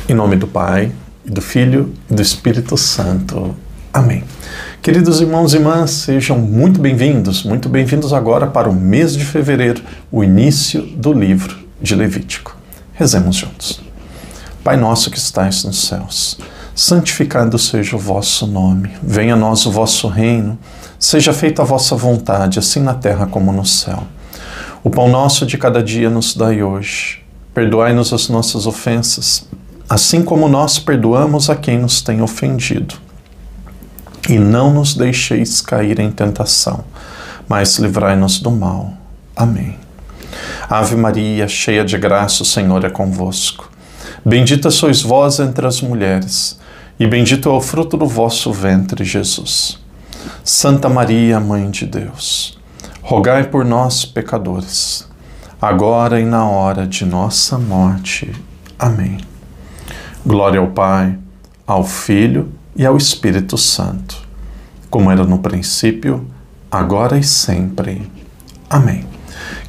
Em nome do Pai, e do Filho e do Espírito Santo. Amém. Queridos irmãos e irmãs, sejam muito bem-vindos agora para o mês de fevereiro, o início do livro de Levítico. Rezemos juntos. Pai nosso que estais nos céus, santificado seja o vosso nome, venha a nós o vosso reino, seja feita a vossa vontade, assim na terra como no céu. O pão nosso de cada dia nos dai hoje. Perdoai-nos as nossas ofensas, assim como nós perdoamos a quem nos tem ofendido. E não nos deixeis cair em tentação, mas livrai-nos do mal. Amém. Ave Maria, cheia de graça, o Senhor é convosco. Bendita sois vós entre as mulheres, e bendito é o fruto do vosso ventre, Jesus. Santa Maria, Mãe de Deus, rogai por nós, pecadores, agora e na hora de nossa morte. Amém. Glória ao Pai, ao Filho e ao Espírito Santo, como era no princípio, agora e sempre. Amém.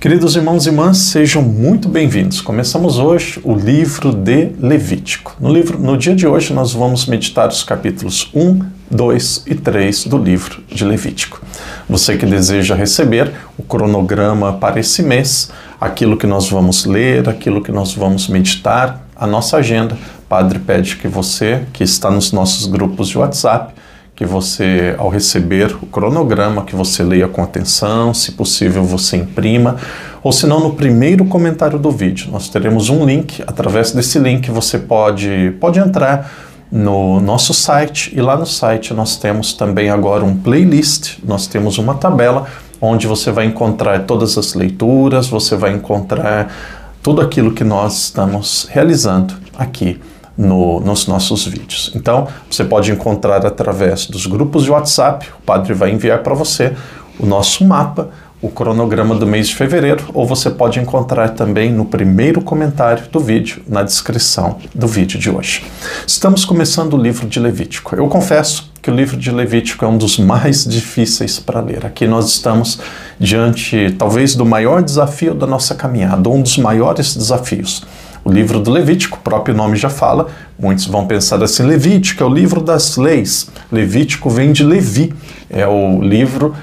Queridos irmãos e irmãs, sejam muito bem-vindos. Começamos hoje o livro de Levítico. No dia de hoje nós vamos meditar os capítulos 1, 2 e 3 do livro de Levítico. Você que deseja receber o cronograma para esse mês, aquilo que nós vamos ler, aquilo que nós vamos meditar, a nossa agenda, o Padre pede que você, que está nos nossos grupos de WhatsApp, que você, ao receber o cronograma, que você leia com atenção, se possível você imprima, ou se não, no primeiro comentário do vídeo, nós teremos um link. Através desse link você pode entrar no nosso site, e lá no site nós temos também agora um playlist, nós temos uma tabela onde você vai encontrar todas as leituras, você vai encontrar tudo aquilo que nós estamos realizando aqui nos nossos vídeos. Então, você pode encontrar através dos grupos de WhatsApp, o Padre vai enviar para você o nosso mapa, o cronograma do mês de fevereiro, ou você pode encontrar também no primeiro comentário do vídeo, na descrição do vídeo de hoje. Estamos começando o livro de Levítico. Eu confesso que o livro de Levítico é um dos mais difíceis para ler. Aqui nós estamos diante, talvez, do maior desafio da nossa caminhada, um dos maiores desafios. O livro do Levítico, o próprio nome já fala, muitos vão pensar assim, Levítico é o livro das leis. Levítico vem de Levi, é o livro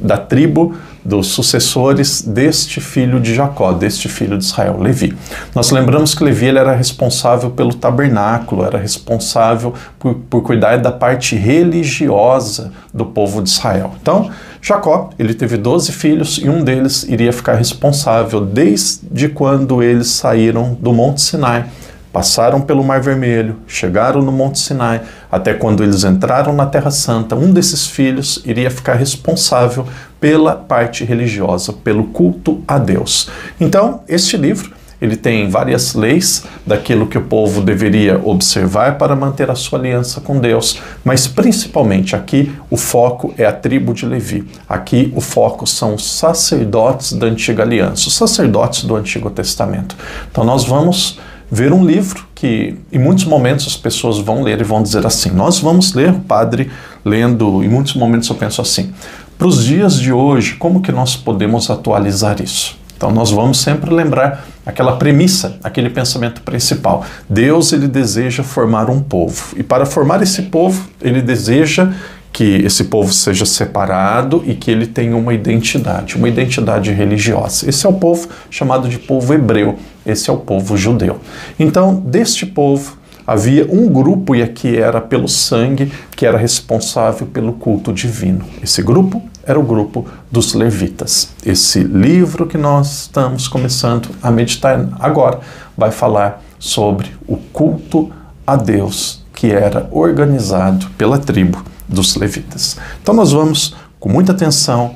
da tribo dos sucessores deste filho de Jacó, deste filho de Israel, Levi. Nós lembramos que Levi ele era responsável pelo tabernáculo, era responsável por cuidar da parte religiosa do povo de Israel. Então, Jacó, ele teve 12 filhos e um deles iria ficar responsável desde quando eles saíram do Monte Sinai, passaram pelo Mar Vermelho, chegaram no Monte Sinai, até quando eles entraram na Terra Santa, um desses filhos iria ficar responsável pela parte religiosa, pelo culto a Deus. Então, este livro, ele tem várias leis daquilo que o povo deveria observar para manter a sua aliança com Deus, mas principalmente aqui o foco é a tribo de Levi. Aqui o foco são os sacerdotes da antiga aliança, os sacerdotes do Antigo Testamento. Então nós vamos ver um livro que em muitos momentos as pessoas vão ler e vão dizer assim, nós vamos ler, o Padre lendo, em muitos momentos eu penso assim, para os dias de hoje, como que nós podemos atualizar isso? Então nós vamos sempre lembrar aquela premissa, aquele pensamento principal. Deus ele deseja formar um povo, e para formar esse povo, ele deseja que esse povo seja separado e que ele tenha uma identidade religiosa. Esse é o povo chamado de povo hebreu, esse é o povo judeu. Então, deste povo, havia um grupo, e aqui era pelo sangue, que era responsável pelo culto divino. Esse grupo era o grupo dos levitas. Esse livro que nós estamos começando a meditar agora vai falar sobre o culto a Deus que era organizado pela tribo dos levitas. Então nós vamos, com muita atenção,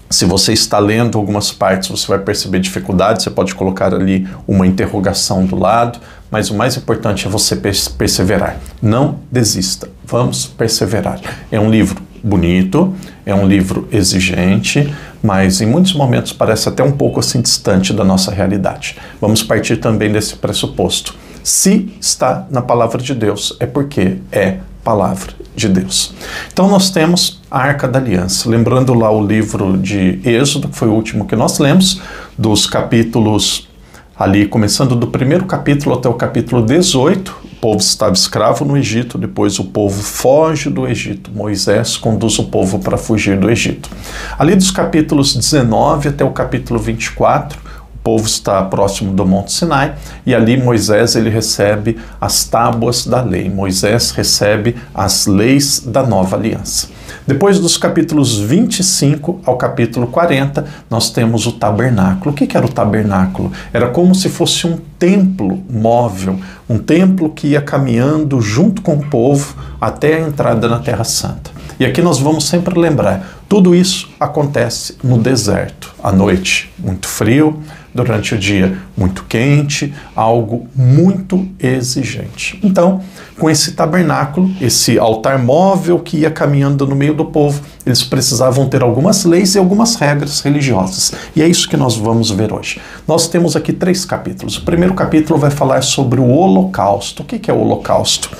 se você está lendo algumas partes, você vai perceber dificuldades, você pode colocar ali uma interrogação do lado, mas o mais importante é você perseverar. Não desista, vamos perseverar. É um livro bonito, é um livro exigente, mas em muitos momentos parece até um pouco assim distante da nossa realidade. Vamos partir também desse pressuposto. Se está na palavra de Deus, é porque é palavra de Deus. Então nós temos a Arca da Aliança. Lembrando lá o livro de Êxodo, que foi o último que nós lemos, dos capítulos Ali, começando do primeiro capítulo até o capítulo 18, o povo estava escravo no Egito, depois o povo foge do Egito. Moisés conduz o povo para fugir do Egito. Ali dos capítulos 19 até o capítulo 24, o povo está próximo do Monte Sinai, e ali Moisés ele recebe as tábuas da lei. Moisés recebe as leis da nova aliança. Depois dos capítulos 25 ao capítulo 40, nós temos o tabernáculo. O que era o tabernáculo? Era como se fosse um templo móvel, um templo que ia caminhando junto com o povo até a entrada na Terra Santa. E aqui nós vamos sempre lembrar, tudo isso acontece no deserto, à noite, muito frio, durante o dia muito quente, algo muito exigente. Então, com esse tabernáculo, esse altar móvel que ia caminhando no meio do povo, eles precisavam ter algumas leis e algumas regras religiosas. E é isso que nós vamos ver hoje. Nós temos aqui 3 capítulos. O primeiro capítulo vai falar sobre o holocausto. O que é o holocausto?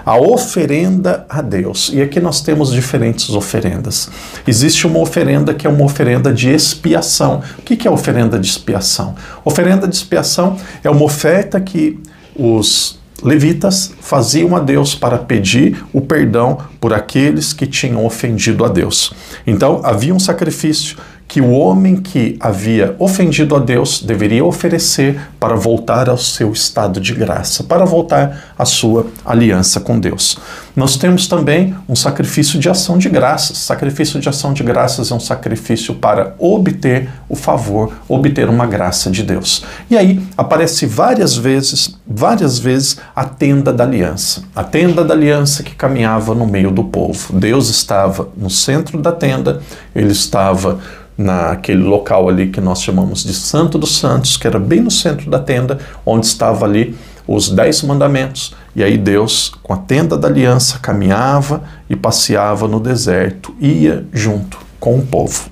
A oferenda a Deus. E aqui nós temos diferentes oferendas. Existe uma oferenda que é uma oferenda de expiação. O que é a oferenda de expiação? Oferenda de expiação é uma oferta que os levitas faziam a Deus para pedir o perdão por aqueles que tinham ofendido a Deus. Então, havia um sacrifício que o homem que havia ofendido a Deus deveria oferecer para voltar ao seu estado de graça, para voltar à sua aliança com Deus. Nós temos também um sacrifício de ação de graças. Sacrifício de ação de graças é um sacrifício para obter o favor, obter uma graça de Deus. E aí aparece várias vezes a tenda da aliança. A tenda da aliança que caminhava no meio do povo. Deus estava no centro da tenda, ele estava naquele local ali que nós chamamos de Santo dos Santos, que era bem no centro da tenda, onde estava ali os 10 mandamentos. E aí Deus, com a tenda da aliança, caminhava e passeava no deserto, ia junto com o povo.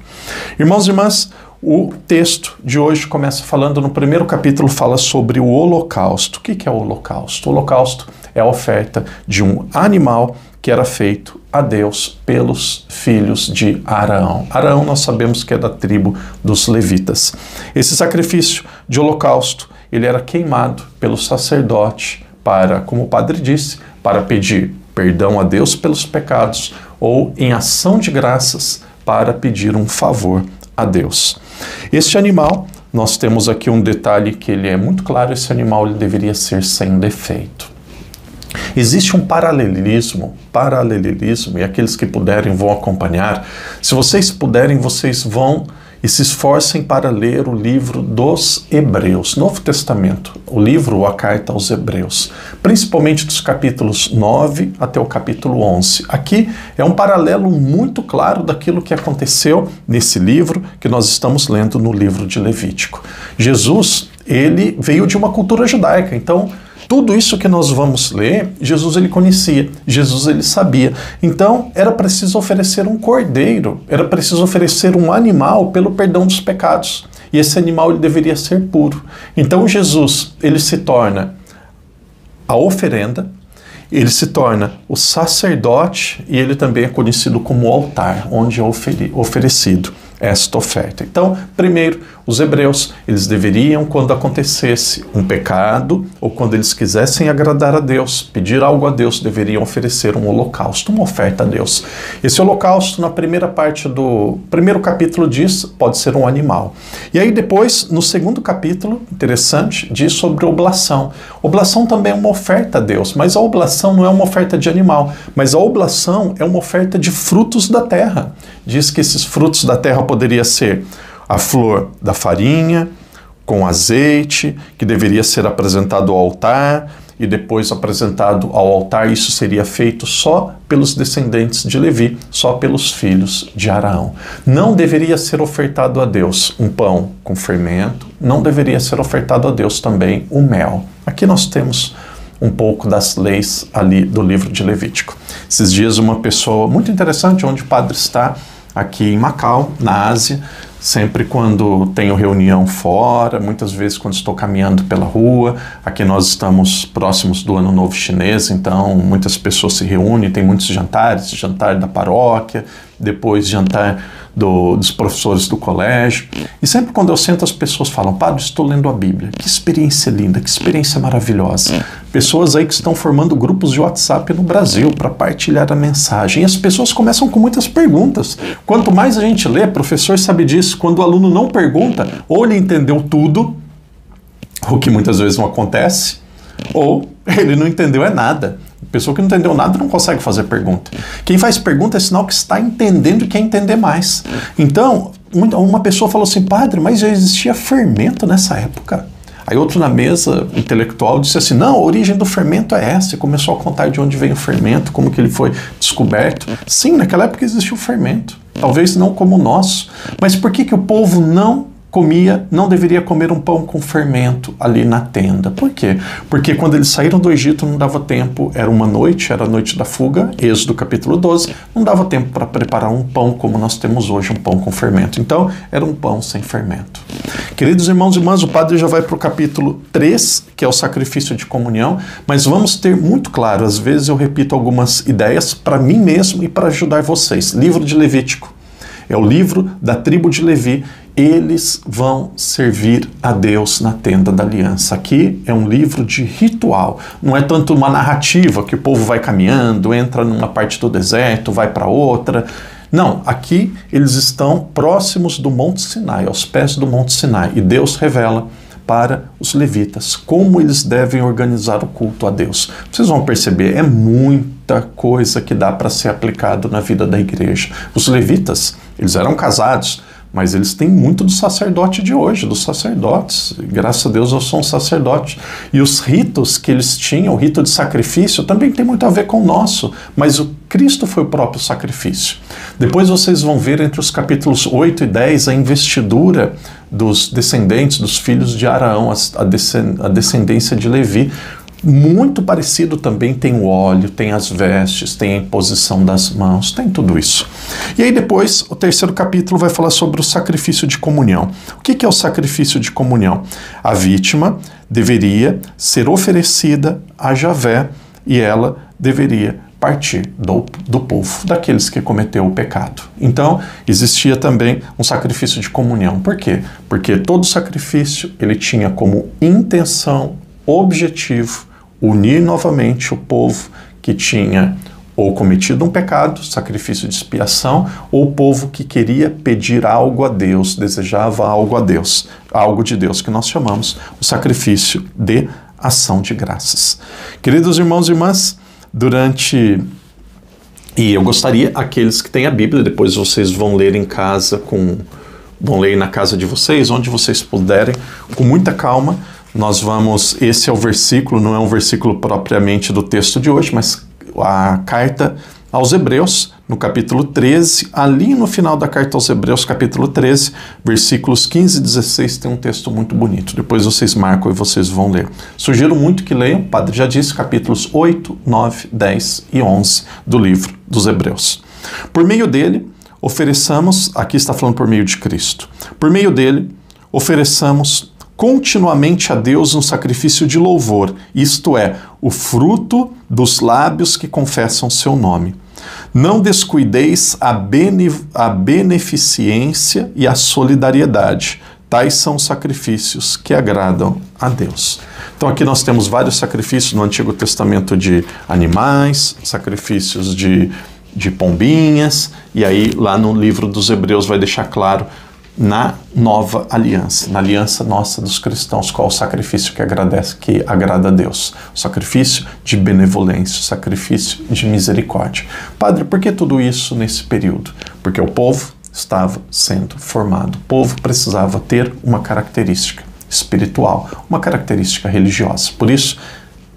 Irmãos e irmãs, o texto de hoje começa falando, no primeiro capítulo, fala sobre o holocausto. O que é o holocausto? O holocausto é a oferta de um animal que era feito a Deus pelos filhos de Arão. Arão nós sabemos que é da tribo dos levitas. Esse sacrifício de holocausto, ele era queimado pelo sacerdote para, como o padre disse, para pedir perdão a Deus pelos pecados ou em ação de graças para pedir um favor a Deus. Este animal, nós temos aqui um detalhe que ele é muito claro, esse animal ele deveria ser sem defeito. Existe um paralelismo, e aqueles que puderem vão acompanhar. Se vocês puderem, vocês vão e se esforcem para ler o livro dos Hebreus, Novo Testamento, o livro ou a carta aos Hebreus, principalmente dos capítulos 9 até o capítulo 11. Aqui é um paralelo muito claro daquilo que aconteceu nesse livro que nós estamos lendo no livro de Levítico. Jesus, ele veio de uma cultura judaica, então tudo isso que nós vamos ler, Jesus ele conhecia, Jesus ele sabia. Então era preciso oferecer um cordeiro, era preciso oferecer um animal pelo perdão dos pecados. E esse animal ele deveria ser puro. Então Jesus ele se torna a oferenda, ele se torna o sacerdote e ele também é conhecido como altar, onde é oferecido esta oferta. Então, primeiro, os hebreus, eles deveriam, quando acontecesse um pecado, ou quando eles quisessem agradar a Deus, pedir algo a Deus, deveriam oferecer um holocausto, uma oferta a Deus. Esse holocausto, na primeira parte do primeiro capítulo diz, pode ser um animal. E aí depois, no segundo capítulo, interessante, diz sobre oblação. Oblação também é uma oferta a Deus, mas a oblação não é uma oferta de animal, mas a oblação é uma oferta de frutos da terra. Diz que esses frutos da terra poderia ser a flor da farinha, com azeite, que deveria ser apresentado ao altar, e depois apresentado ao altar, isso seria feito só pelos descendentes de Levi, só pelos filhos de Arão. Não deveria ser ofertado a Deus um pão com fermento, não deveria ser ofertado a Deus também o mel. Aqui nós temos um pouco das leis ali do livro de Levítico. Esses dias uma pessoa muito interessante, onde o padre está, aqui em Macau, na Ásia, sempre quando tenho reunião fora, muitas vezes quando estou caminhando pela rua, aqui nós estamos próximos do Ano Novo Chinês, então muitas pessoas se reúnem, tem muitos jantares, jantar da paróquia, depois jantar dos professores do colégio. E sempre quando eu sento, as pessoas falam: padre, estou lendo a Bíblia. Que experiência linda, que experiência maravilhosa. Pessoas aí que estão formando grupos de WhatsApp no Brasil para partilhar a mensagem. E as pessoas começam com muitas perguntas. Quanto mais a gente lê, professor sabe disso, quando o aluno não pergunta, ou ele entendeu tudo, o que muitas vezes não acontece, ou ele não entendeu nada. A pessoa que não entendeu nada não consegue fazer pergunta. Quem faz pergunta é sinal que está entendendo e quer entender mais. Então, uma pessoa falou assim: padre, mas já existia fermento nessa época? Aí outro na mesa intelectual disse assim: não, a origem do fermento é essa. E começou a contar de onde vem o fermento, como que ele foi descoberto. Sim, naquela época existiu o fermento. Talvez não como o nosso. Mas por que o povo não deveria comer um pão com fermento ali na tenda? Por quê? Porque quando eles saíram do Egito não dava tempo, era uma noite, era a noite da fuga, Êxodo capítulo 12, não dava tempo para preparar um pão como nós temos hoje, um pão com fermento. Então, era um pão sem fermento. Queridos irmãos e irmãs, o padre já vai para o capítulo 3, que é o sacrifício de comunhão, mas vamos ter muito claro, às vezes eu repito algumas ideias para mim mesmo e para ajudar vocês. Livro de Levítico. É o livro da tribo de Levi. Eles vão servir a Deus na tenda da aliança. Aqui é um livro de ritual. Não é tanto uma narrativa que o povo vai caminhando, entra numa parte do deserto, vai para outra. Não, aqui eles estão próximos do Monte Sinai, aos pés do Monte Sinai. E Deus revela para os levitas como eles devem organizar o culto a Deus. Vocês vão perceber, é muita coisa que dá para ser aplicado na vida da igreja. Os levitas, eles eram casados, mas eles têm muito do sacerdote de hoje, dos sacerdotes. Graças a Deus eu sou um sacerdote. E os ritos que eles tinham, o rito de sacrifício, também tem muito a ver com o nosso. Mas o Cristo foi o próprio sacrifício. Depois vocês vão ver entre os capítulos 8 e 10 a investidura dos descendentes, dos filhos de Araão, a descendência de Levi. Muito parecido também, tem o óleo, tem as vestes, tem a imposição das mãos, tem tudo isso. E aí depois, o terceiro capítulo vai falar sobre o sacrifício de comunhão. O que é o sacrifício de comunhão? A vítima deveria ser oferecida a Javé e ela deveria partir do povo, daqueles que cometeu o pecado. Então, existia também um sacrifício de comunhão. Por quê? Porque todo sacrifício ele tinha como intenção, objetivo, unir novamente o povo que tinha ou cometido um pecado, sacrifício de expiação, ou o povo que queria pedir algo a Deus, desejava algo a Deus, algo de Deus, que nós chamamos o sacrifício de ação de graças. Queridos irmãos e irmãs, e eu gostaria, aqueles que têm a Bíblia, depois vocês vão ler em casa, vão ler na casa de vocês, onde vocês puderem, com muita calma. Esse é o versículo, não é um versículo propriamente do texto de hoje, mas a carta aos Hebreus, no capítulo 13, ali no final da carta aos Hebreus, capítulo 13, versículos 15 e 16, tem um texto muito bonito. Depois vocês marcam e vocês vão ler. Sugiro muito que leiam, o padre já disse, capítulos 8, 9, 10 e 11 do livro dos Hebreus. Por meio dele, ofereçamos, aqui está falando por meio de Cristo, por meio dele, ofereçamos continuamente a Deus um sacrifício de louvor, isto é, o fruto dos lábios que confessam seu nome. Não descuideis a beneficência e a solidariedade. Tais são os sacrifícios que agradam a Deus. Então aqui nós temos vários sacrifícios no Antigo Testamento de animais, sacrifícios de pombinhas, e aí lá no livro dos Hebreus vai deixar claro na nova aliança, na aliança nossa dos cristãos, qual o sacrifício que agrada a Deus? O sacrifício de benevolência, o sacrifício de misericórdia. Padre, por que tudo isso nesse período? Porque o povo estava sendo formado. O povo precisava ter uma característica espiritual, uma característica religiosa. Por isso,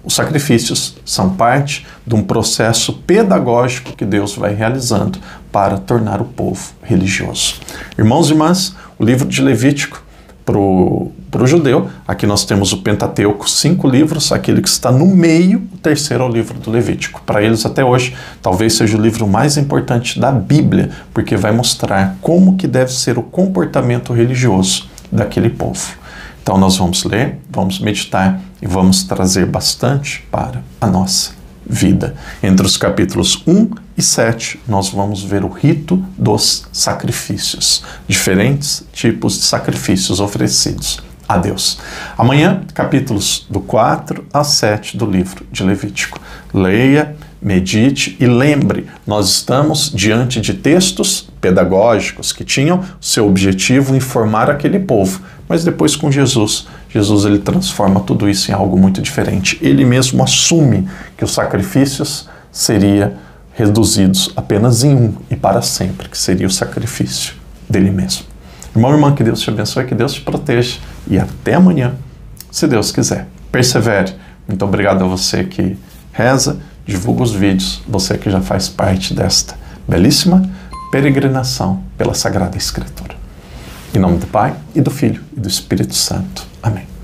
os sacrifícios são parte de um processo pedagógico que Deus vai realizando para tornar o povo religioso. Irmãos e irmãs, o livro de Levítico para o judeu, aqui nós temos o Pentateuco, 5 livros, aquele que está no meio, o terceiro é o livro do Levítico. Para eles até hoje, talvez seja o livro mais importante da Bíblia, porque vai mostrar como que deve ser o comportamento religioso daquele povo. Então nós vamos ler, vamos meditar e vamos trazer bastante para a nossa vida. Entre os capítulos 1 e 7, nós vamos ver o rito dos sacrifícios, diferentes tipos de sacrifícios oferecidos a Deus. Amanhã, capítulos do 4 a 7 do livro de Levítico. Leia, medite e lembre, nós estamos diante de textos pedagógicos que tinham seu objetivo informar aquele povo, mas depois com Jesus ele transforma tudo isso em algo muito diferente. Ele mesmo assume que os sacrifícios seriam reduzidos apenas em um e para sempre, que seria o sacrifício dele mesmo. Irmão e irmã, que Deus te abençoe, que Deus te proteja e até amanhã, se Deus quiser. Persevere. Muito obrigado a você que reza, divulga os vídeos, você que já faz parte desta belíssima peregrinação pela Sagrada Escritura. Em nome do Pai, e do Filho, e do Espírito Santo. Amém.